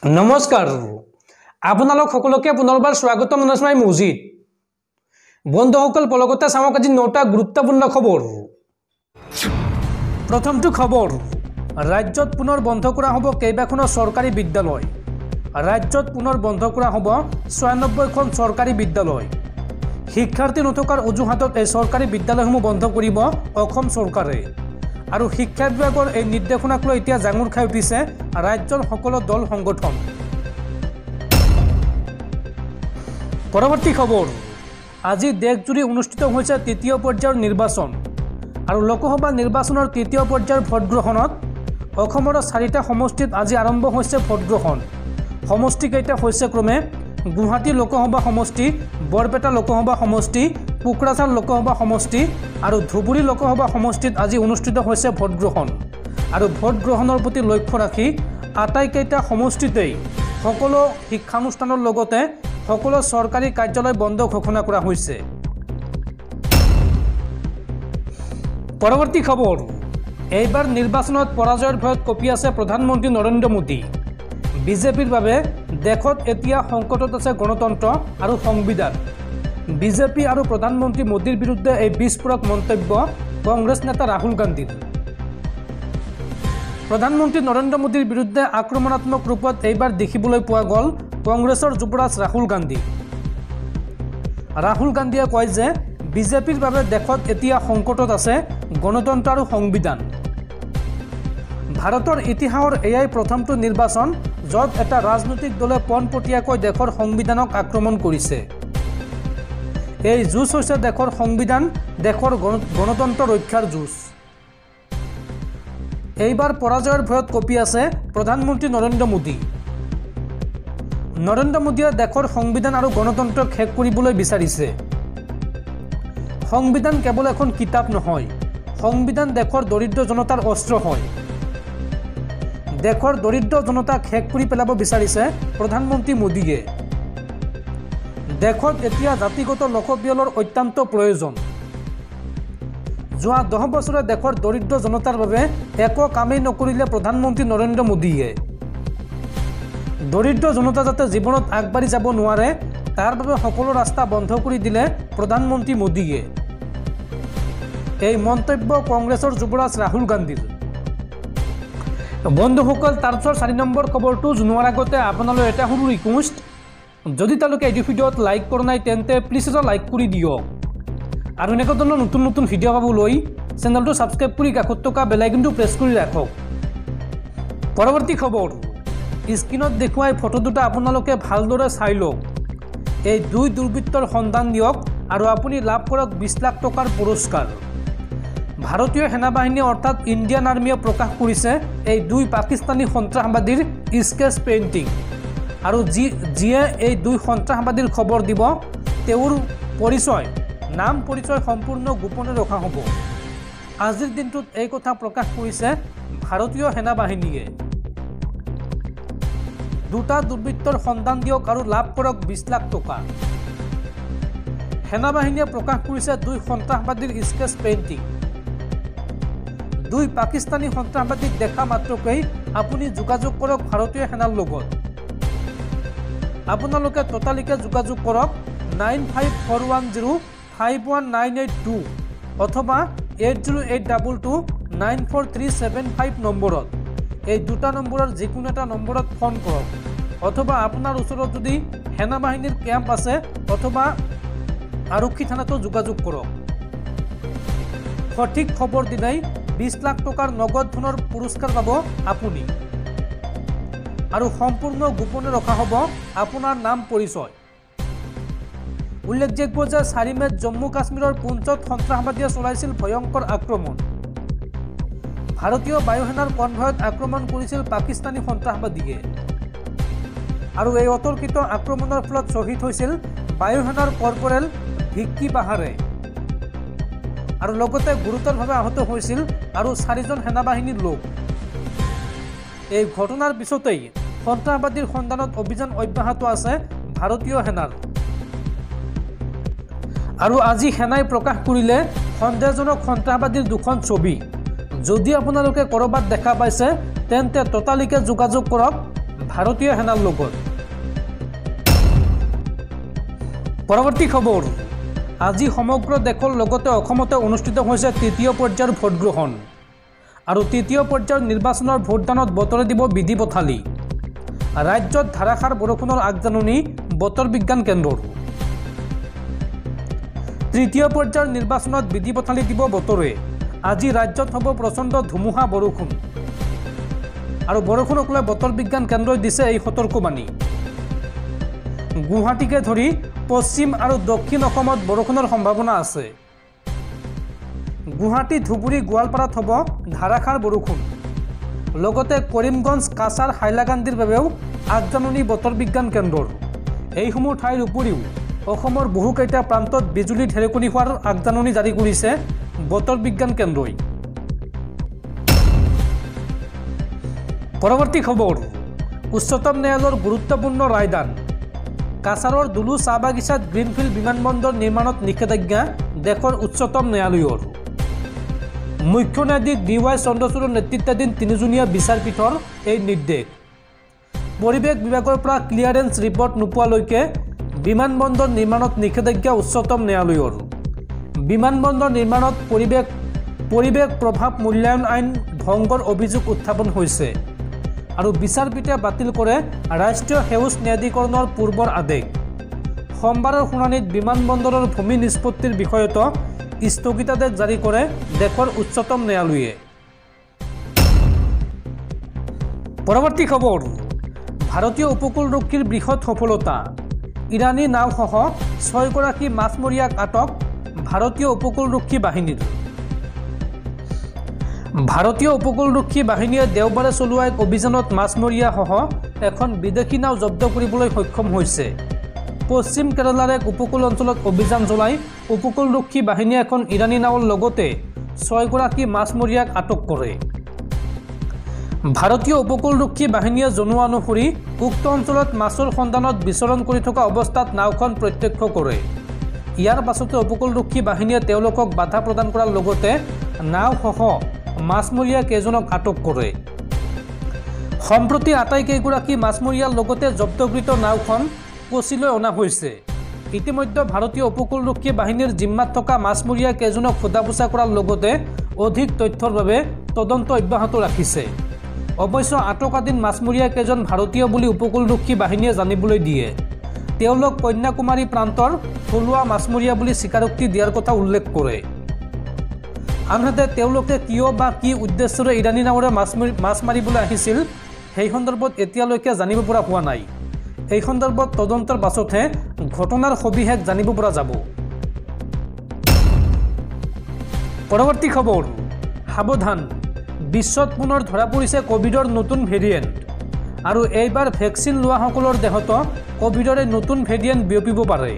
নমস্কাৰ আপোনালোক সকলোকে পুনৰবাৰ স্বাগতম জনাইছো মজিদ বন্ধুসকল পলকতে চাওক আজি 9টা গুৰুত্বপূৰ্ণ খবৰ প্ৰথমটো খবৰ ৰাজ্যত পুনৰ বন্ধ কৰা হ'ব কেইবাখনো চৰকাৰী বিদ্যালয় ৰাজ্যত পুনৰ বন্ধ কৰা হ'ব 96খন চৰকাৰী বিদ্যালয় শিক্ষাৰ্থী নথকাৰ অজুহাতত এই চৰকাৰী বিদ্যালয়সমূহ বন্ধ কৰিব অসম চৰকাৰে আৰু শিক্ষা বিভাগৰ এই নিৰ্দেশনাক লৈ এতিয়া জাঙুৰ খাই উঠিছে ৰাজ্যৰ সকলো দল সংগঠন পৰৱৰ্তী খবৰ আজি দেশজুৰি অনুষ্ঠিত হৈছে তৃতীয় পৰ্যায়ৰ নিৰ্বাচন আৰু লোকসভা নিৰ্বাচনৰ তৃতীয় পৰ্যায়ৰ ভোটগ্ৰহণত অসমৰ 4টা সমষ্টিত আজি আৰম্ভ হৈছে ভোটগ্ৰহণ সমষ্টিকেইটা হৈছে ক্ৰমে গুৱাহাটী লোকসভা সমষ্টি বৰপেটা লোকসভা সমষ্টি কোকৰাঝাৰ লোকসভা সমষ্টি আৰু ধুবুৰী লোকসভা সমষ্টিত আজি অনুষ্ঠিত হৈছে ভোটগ্ৰহণ আৰু ভোটগ্ৰহণৰ প্ৰতি লক্ষ্য ৰাখি আটাইকেইটা সমষ্টিতেই সকলো শিক্ষানুষ্ঠানৰ লগতে সকলো চৰকাৰী কাৰ্যালয় বন্ধ ঘোষণা কৰা হৈছে পৰৱৰ্তী খবৰ এইবাৰ নিৰ্বাচনত পৰাজয়ৰ ভয়ত কঁপি আছে প্ৰধানমন্ত্ৰী নৰেন্দ্ৰ মোদী বিজেপিৰ বাবে দেশত এতিয়া সংকটত আছে গণতন্ত্ৰ আৰু সংবিধান বিজেপি আৰু প্ৰধানমন্ত্ৰী মোদীৰ বিৰুদ্ধে এই বিস্ফোৰক মন্তব্য কংগ্ৰেছ নেতা ৰাহুল গান্ধীৰ প্ৰধানমন্ত্ৰী নৰেন্দ্ৰ মোদীৰ বিৰুদ্ধে আক্ৰমণাত্মক ৰূপত এইবাৰ দেখিবলৈ পোৱা গ'ল কংগ্ৰেছৰ যুৱৰাজ ৰাহুল গান্ধীয়ে কয় যে বিজেপিৰ বাবে দেশত এতিয়া সংকটত আছে গণতন্ত্ৰ আৰু সংবিধান ভাৰতৰ ইতিহাসৰ এয়াই প্ৰথমটো নিৰ্বাচন য'ত এটা ৰাজনৈতিক দলে পোনপটীয়াকৈ দেশৰ সংবিধানক আক্ৰমণ কৰিছে এই যুঁজ হৈছে দেশৰ সংবিধান দেশৰ গণতন্ত্ৰ ৰক্ষাৰ যুঁজ এইবাৰ পৰাজয়ৰ ভয়ত কঁপি আছে প্ৰধানমন্ত্ৰী নৰেন্দ্ৰ মোদীয়ে দেশৰ সংবিধান আৰু গণতন্ত্ৰক শেষ কৰিবলৈ বিচাৰিছে সংবিধান কেৱল এখন কিতাপ নহয় সংবিধান দেশৰ দৰিদ্ৰ জনতাৰ অস্ত্ৰ হয় দেশৰ দৰিদ্ৰ জনতাক শেষ কৰি পেলাব বিচাৰিছে প্ৰধানমন্ত্ৰী মোদীয়ে দেশত এতিয়া জাতিগত লোকপিয়লৰ অত্যন্ত প্ৰয়োজন যোৱা 10 বছৰে দেশৰ দৰিদ্ৰ জনতাৰ বাবে একো কামেই নকৰিলে প্ৰধানমন্ত্ৰী নৰেন্দ্ৰ মোদীয়ে দৰিদ্ৰ জনতা যাতে জীৱনত আগবাঢ়ি যাব নোৱাৰে তাৰ বাবে সকলো ৰাস্তা বন্ধ কৰি দিলে প্ৰধানমন্ত্ৰী মোদীয়ে এই মন্তব্য কংগ্ৰেছৰ যুৱৰাজ ৰাহুল গান্ধীৰ বন্ধুসকল তাৰপিছত 4 নম্বৰ খবৰটো জনোৱাৰ আগতে আপোনালৈ এটা সৰু ৰিকুৱেষ্ট যদি তেওঁলোকে এই ভিডিঅ'ত লাইক কৰা নাই তেন্তে প্লিজ এটা লাইক কৰি দিয়ক আৰু এনেকুৱা ধৰণৰ নতুন নতুন ভিডিঅ' পাবলৈ চেনেলটো ছাবস্ক্ৰাইব কৰি কাষত থকা বেল আইকনটো প্ৰেছ কৰি ৰাখক পৰৱৰ্তী খবৰ স্ক্ৰীনত দেখুৱাই ফটো দুটা আপোনালোকে ভালদৰে চাই লওক এই দুই দুৰ্বৃত্তৰ সন্ধান দিয়ক আৰু আপুনি লাভ কৰক 20 লাখ টকাৰ পুৰস্কাৰ ভাৰতীয় সেনাবাহিনী অৰ্থাৎ ইণ্ডিয়ান আৰ্মিয়ে প্ৰকাশ কৰিছে এই দুই পাকিস্তানী সন্ত্ৰাসবাদীৰ স্কেচ পেইণ্টিং আৰু যিয়ে এই দুই সন্ত্ৰাসবাদীৰ খবৰ দিব তেওঁৰ নাম পৰিচয় সম্পূৰ্ণ গোপনে ৰখা হ'ব আজিৰ দিনটোত এই কথা প্ৰকাশ কৰিছে ভাৰতীয় সেনাবাহিনীয়ে দুটা দুৰ্বৃত্তৰ সন্ধান দিয়ক আৰু লাভ কৰক 20 লাখ টকা সেনাবাহিনীয়ে প্ৰকাশ কৰিছে দুই সন্ত্ৰাসবাদীৰ স্কেচ পেইণ্টিং দুই পাকিস্তানী সন্ত্ৰাসবাদীক দেখা মাত্ৰকৈ আপুনি যোগাযোগ কৰক ভাৰতীয় সেনাৰ লগত আপোনালোকে ততালিকে যোগাযোগ কৰক 9541051982 অথবা 8082294375 নম্বৰত এই দুটা নম্বৰৰ যিকোনো এটা নম্বৰত ফোন কৰক অথবা আপোনাৰ ওচৰত যদি সেনাবাহিনীৰ কেম্প আছে অথবা আৰক্ষী থানাতো যোগাযোগ কৰক সঠিক খবৰ দিনাই 20 লাখ টকাৰ নগদ ধনৰ পুৰস্কাৰ পাব আপুনি আৰু সম্পূৰ্ণ গোপনে ৰখা হ'ব আপোনাৰ নাম পৰিচয় উল্লেখযোগ্য যে 4 মেত জম্মু কাশ্মীৰৰ পুঞ্চত সন্ত্ৰাসবাদীয়ে চলাইছিল ভয়ংকৰ আক্ৰমণ ভাৰতীয় বায়ুসেনাৰ কনভয়ত আক্ৰমণ কৰিছিল পাকিস্তানী সন্ত্ৰাসবাদীয়ে আৰু এই অতৰ্কিত আক্ৰমণৰ ফলত শ্বহীদ হৈছিল বায়ুসেনাৰ কৰ্পৰেল ভিক্কি বাহাৰে আৰু লগতে গুৰুতৰভাৱে আহত হৈছিল আৰু 4জন সেনাবাহিনীৰ লোক এই ঘটনাৰ পিছতেই সন্ত্ৰাসবাদীৰ সন্ধানত অভিযান অব্যাহত আছে ভাৰতীয় সেনাৰ আৰু আজি সেনাই প্ৰকাশ কৰিলে সন্দেহজনক সন্ত্ৰাসবাদীৰ দুখন ছবি যদি আপোনালোকে কৰবাত দেখা পাইছে তেন্তে ততালিকে যোগাযোগ কৰক ভাৰতীয় সেনাৰ লগত। পৰৱৰ্তী খবৰ, আজি সমগ্ৰ দেশৰ লগতে অসমতে অনুষ্ঠিত হৈছে তৃতীয় পৰ্যায়ৰ ভোটগ্ৰহণ আৰু তৃতীয় পৰ্যায়ৰ নিৰ্বাচনৰ ভোটদানত বতৰে দিব বিধি পথালি। ৰাজ্যত ধাৰাসাৰ বৰষুণৰ আগজাননী বতৰ বিজ্ঞান কেন্দ্ৰৰ। তৃতীয় পৰ্যায়ৰ নিৰ্বাচনত বিধি পথালি দিব বতৰে। আজি ৰাজ্যত হ'ব প্ৰচণ্ড ধুমুহা বৰষুণ আৰু বৰষুণক লৈ বতৰ বিজ্ঞান কেন্দ্ৰই দিছে এই সতৰ্কবাণী। গুৱাহাটীকে ধৰি পশ্চিম আৰু দক্ষিণ অসমত বৰষুণৰ সম্ভাৱনা আছে। গুৱাহাটী, ধুবুৰী, গোৱালপাৰাত হ'ব ধাৰাসাৰ বৰষুণ। লগতে কৰিমগঞ্জ, কাছাৰ, হাইলাকান্দিৰ বাবেও আগজাননী বতৰ বিজ্ঞান কেন্দ্ৰৰ। এইসমূহ ঠাইৰ উপৰিও অসমৰ বহুকেইটা প্ৰান্তত বিজুলী ঢেৰেকনি হোৱাৰ আগজাননী জাৰি কৰিছে বতৰ বিজ্ঞান কেন্দ্ৰই। পৰৱৰ্তী খবৰ, উচ্চতম ন্যায়ালয়ৰ গুৰুত্বপূৰ্ণ ৰায়দান। কাছাৰৰ দুলু চাহ বাগিচাত গ্ৰীণফিল্ড বিমানবন্দৰ নিৰ্মাণত নিষেধাজ্ঞা দেশৰ উচ্চতম ন্যায়ালয়ৰ। মুখ্য ন্যায়াধীশ DY চন্দ্ৰচূড়ৰ নেতৃত্বাধীন 3জনীয়া বিচাৰপীঠৰ এই নিৰ্দেশ। পৰিৱেশ বিভাগৰ পৰা ক্লিয়াৰেন্স ৰিপৰ্ট নোপোৱালৈকে বিমানবন্দৰ নিৰ্মাণত নিষেধাজ্ঞা উচ্চতম ন্যায়ালয়ৰ। বিমানবন্দৰ নিৰ্মাণত পৰিৱেশ প্ৰভাৱ মূল্যায়ন আইন ভংগৰ অভিযোগ উত্থাপন হৈছে আৰু বিচাৰপীঠে বাতিল কৰে ৰাষ্ট্ৰীয় সেউজ ন্যায়াধিকৰণৰ পূৰ্বৰ আদেশ। সোমবাৰৰ শুনানিত বিমানবন্দৰৰ ভূমি নিষ্পত্তিৰ বিষয়তো স্থগিতাদেশ জাৰি কৰে দেশৰ উচ্চতম ন্যায়ালয়ে। পৰৱৰ্তী খবৰ, ভাৰতীয় উপকূলৰক্ষীৰ বৃহৎ সফলতা। ইৰাণী নাওসহ 6গৰাকী মাছমৰীয়াক আটক ভাৰতীয় উপকূলৰক্ষী বাহিনীৰ। ভাৰতীয় উপকূলৰক্ষী বাহিনীয়ে দেওবাৰে চলোৱা এক অভিযানত মাছমৰীয়াসহ এখন বিদেশী নাও জব্দ কৰিবলৈ সক্ষম হৈছে। পশ্চিম কেৰালাৰ এক উপকূল অঞ্চলত অভিযান চলাই উপকূলৰক্ষী বাহিনীয়ে এখন ইৰাণী নাৱৰ লগতে 6গৰাকী মাছমৰীয়াক আটক কৰে। ভাৰতীয় উপকূলৰক্ষী বাহিনীয়ে জনোৱা অনুসৰি উক্ত অঞ্চলত মাছৰ সন্ধানত বিচৰণ কৰি থকা অৱস্থাত নাওখন প্ৰত্যক্ষ কৰে। ইয়াৰ পাছতে উপকূলৰক্ষী বাহিনীয়ে তেওঁলোকক বাধা প্ৰদান কৰাৰ লগতে নাওসহ মাছমৰীয়া কেইজনক আটক কৰে। সম্প্ৰতি আটাইকেইগৰাকী মাছমৰীয়াৰ লগতে জব্দকৃত নাওখন কোচিলৈ অনা হৈছে। ইতিমধ্যে ভাৰতীয় উপকূলৰক্ষী বাহিনীৰ জিম্মাত থকা মাছমৰীয়া কেইজনক সোধা পোছা কৰাৰ লগতে অধিক তথ্যৰ বাবে তদন্ত অব্যাহত ৰাখিছে। অৱশ্যে আটকাধীন মাছমৰীয়া কেইজন ভাৰতীয় বুলি উপকূলৰক্ষী বাহিনীয়ে জানিবলৈ দিয়ে। তেওঁলোক কন্যাকুমাৰী প্ৰান্তৰ থলুৱা মাছমৰীয়া বুলি স্বীকাৰোক্তি দিয়াৰ কথা উল্লেখ কৰে। আনহাতে তেওঁলোকে কিয় বা কি উদ্দেশ্যৰে ইৰাণী নাৱেৰে মাছ মাৰিবলৈ আহিছিল সেই সন্দৰ্ভত এতিয়ালৈকে জানিব পৰা হোৱা নাই। এই সন্দৰ্ভত তদন্তৰ পাছতহে ঘটনাৰ সবিশেষ জানিব পৰা যাব। পৰৱৰ্তী খবৰ, সাৱধান, বিশ্বত পুনৰ ধৰা পৰিছে কোভিডৰ নতুন ভেৰিয়েণ্ট আৰু এইবাৰ ভেকচিন লোৱাসকলৰ দেহতো কোভিডৰ নতুন ভেৰিয়েণ্ট বিয়পিব পাৰে।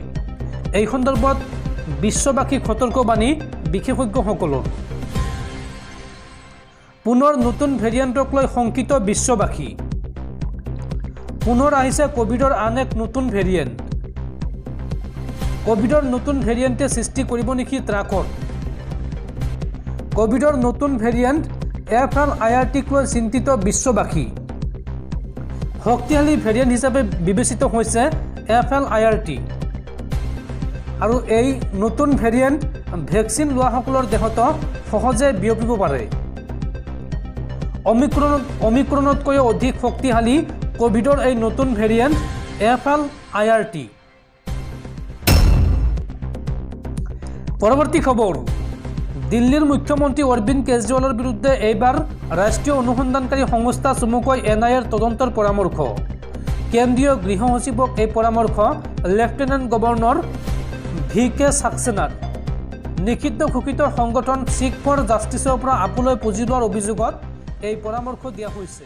এই সন্দৰ্ভত বিশ্ববাসীক সতৰ্কবাণী বিশেষজ্ঞসকলৰ। পুনৰ নতুন ভেৰিয়েণ্টক লৈ শংকিত বিশ্ববাসী। পুনৰ আহিছে কোভিডৰ আন এক নতুন ভেৰিয়েণ্ট। কোভিডৰ নতুন ভেৰিয়েণ্টে সৃষ্টি কৰিব নেকি ত্ৰাসৰ। কোভিডৰ নতুন ভেৰিয়েণ্ট FLIRTক লৈ চিন্তিত বিশ্ববাসী। শক্তিশালী ভেৰিয়েণ্ট হিচাপে বিবেচিত হৈছে FLIRT আৰু এই নতুন ভেৰিয়েণ্ট ভেকচিন লোৱাসকলৰ দেহতো সহজে বিয়পিব পাৰে। অমিক্ৰণতকৈও অধিক শক্তিশালী কোভিডৰ এই নতুন ভেৰিয়েণ্ট FLIRT। পৰৱৰ্তী খবৰ, দিল্লীৰ মুখ্যমন্ত্ৰী অৰবিন্দ কেজৰিৱালৰ বিৰুদ্ধে এইবাৰ ৰাষ্ট্ৰীয় অনুসন্ধানকাৰী সংস্থা চমুকৈ NIAৰ তদন্তৰ পৰামৰ্শ। কেন্দ্ৰীয় গৃহ সচিবক এই পৰামৰ্শ লেফটেনেণ্ট গভৰ্ণৰ VK সাক্সেনাৰ। নিষিদ্ধ ঘোষিত সংগঠন শিখ ফৰ জাষ্টিছৰ পৰা আপুলৈ পুঁজি লোৱাৰ অভিযোগত এই পৰামৰ্শ দিয়া হৈছে।